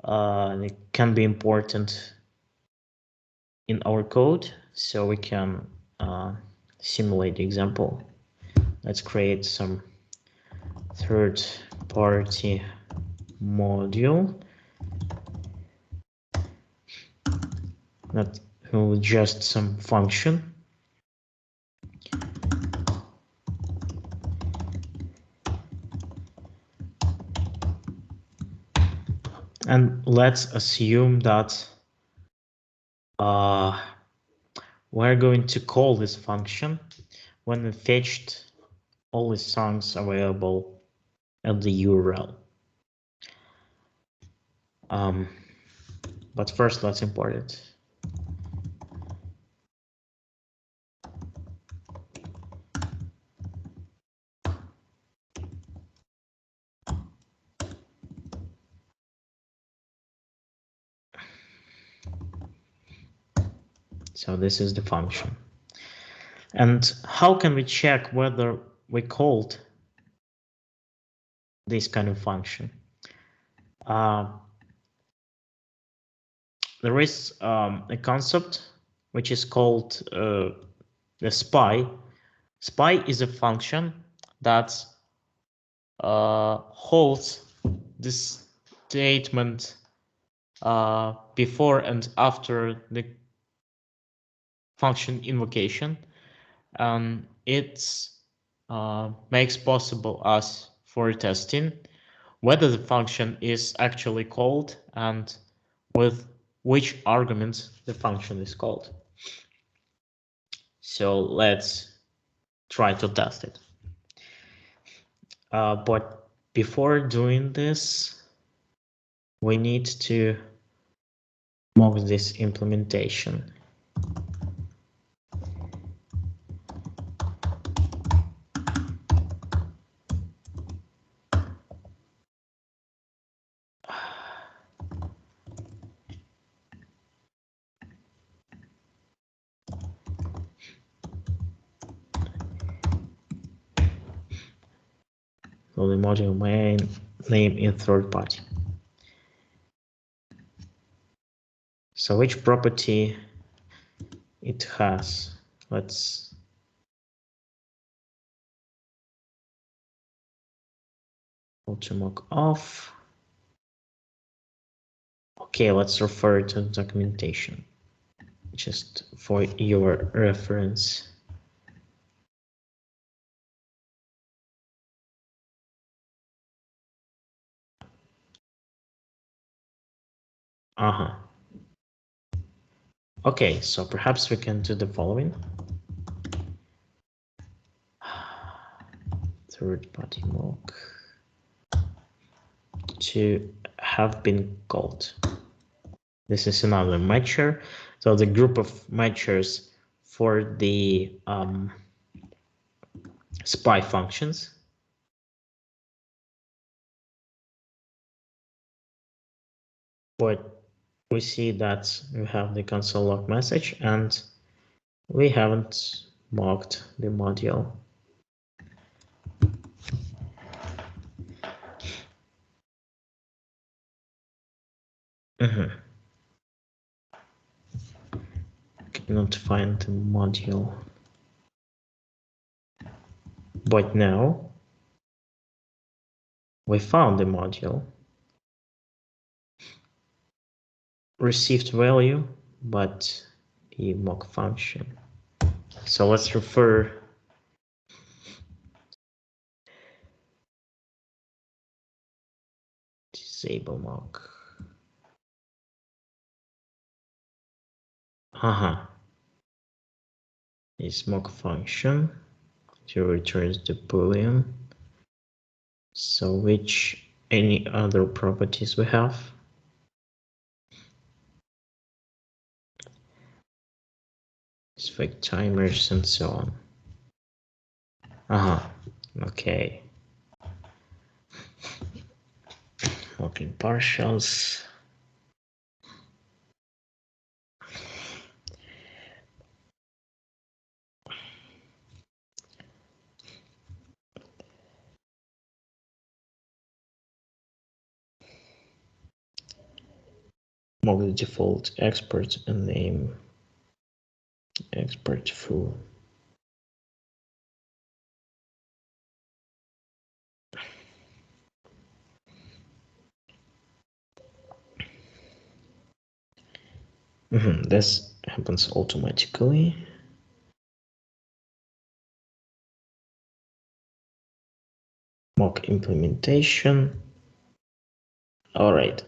They can be important in our code, so we can simulate the example. Let's create some third-party module that will just some function. And let's assume that we're going to call this function when we fetched all the songs available at the URL. But first, let's import it. So this is the function. And how can we check whether we called this kind of function? There is a concept which is called the SPY. SPY is a function that holds this statement before and after the function invocation. It makes possible us for testing whether the function is actually called and with which arguments the function is called. So let's try to test it. But before doing this, we need to mock this implementation. So the module main name in third party. So which property it has? Let's go to mock off. Okay, let's refer to the documentation just for your reference. Okay, so perhaps we can do the following. Third party mock to have been called. This is another matcher. So the group of matchers for the SPY functions. But we see that we have the console log message and we haven't mocked the module. Cannot find the module. But now we found the module. Received value, but the mock function. So let's refer disable mock. This mock function to return the boolean. So which any other properties we have? Fake timers and so on. Okay. Mocking partials. Mock the default expert and name expert foo. This happens automatically. Mock implementation. All right.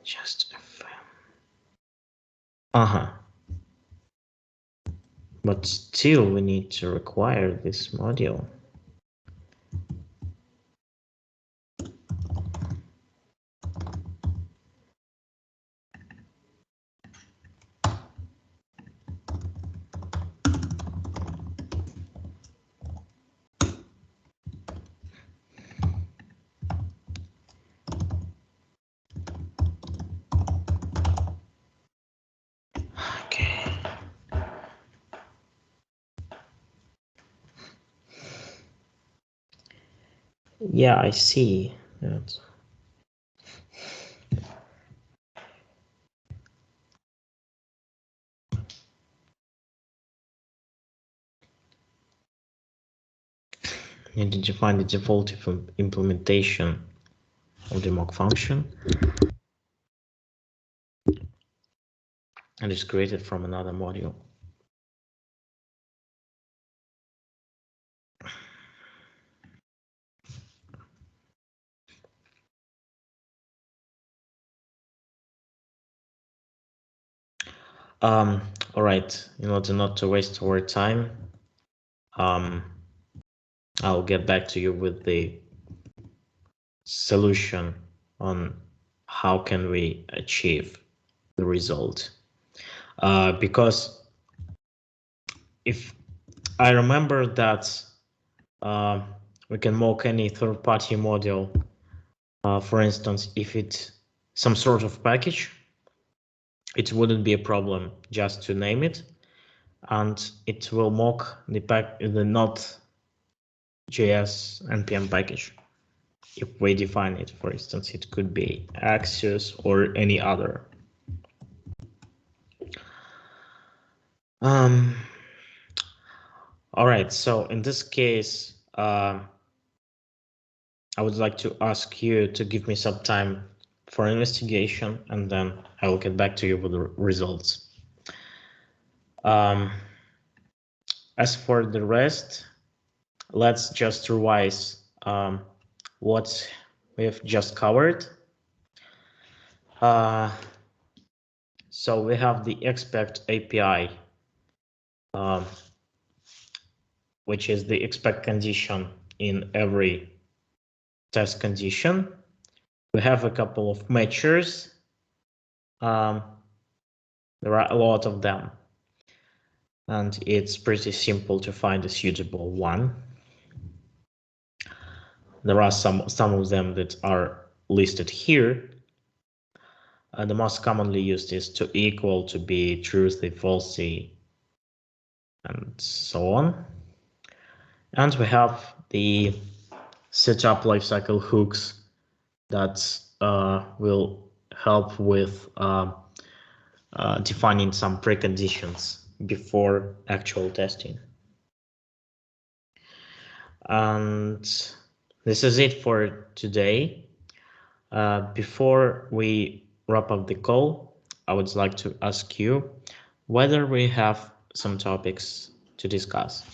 Just but still we need to require this module. Yeah, I see that. Need to define the default implementation of the mock function, and it's created from another module. All right, in order not to waste our time, I'll get back to you with the solution on how can we achieve the result. Because if I remember that we can mock any third-party module, for instance, if it's some sort of package, it wouldn't be a problem just to name it, and it will mock the Node.js npm package. If we define it, for instance, it could be Axios or any other. All right, so in this case, I would like to ask you to give me some time for investigation, and then I will get back to you with the results. As for the rest, let's just revise what we have just covered. So we have the expect API, which is the expect condition in every test condition. We have a couple of measures. There are a lot of them, and it's pretty simple to find a suitable one. There are some of them that are listed here. The most commonly used is to equal, to be, truthy, falsy, and so on. And we have the setup lifecycle hooks that will help with defining some preconditions before actual testing. And this is it for today. Before we wrap up the call, I would like to ask you whether we have some topics to discuss.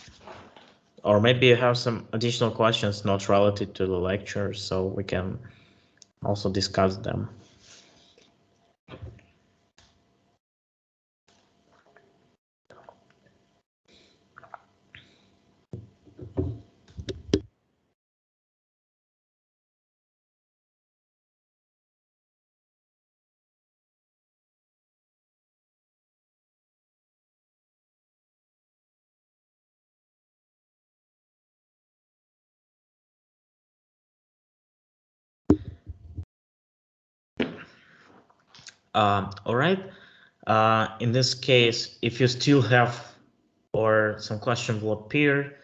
Or maybe you have some additional questions not related to the lecture, so we can also discuss them. All right. In this case, if you still have or some question will appear,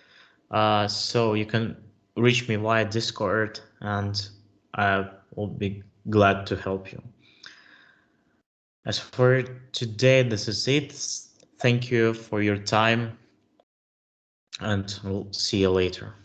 so you can reach me via Discord, and I will be glad to help you. As for today, this is it. Thank you for your time, and we'll see you later.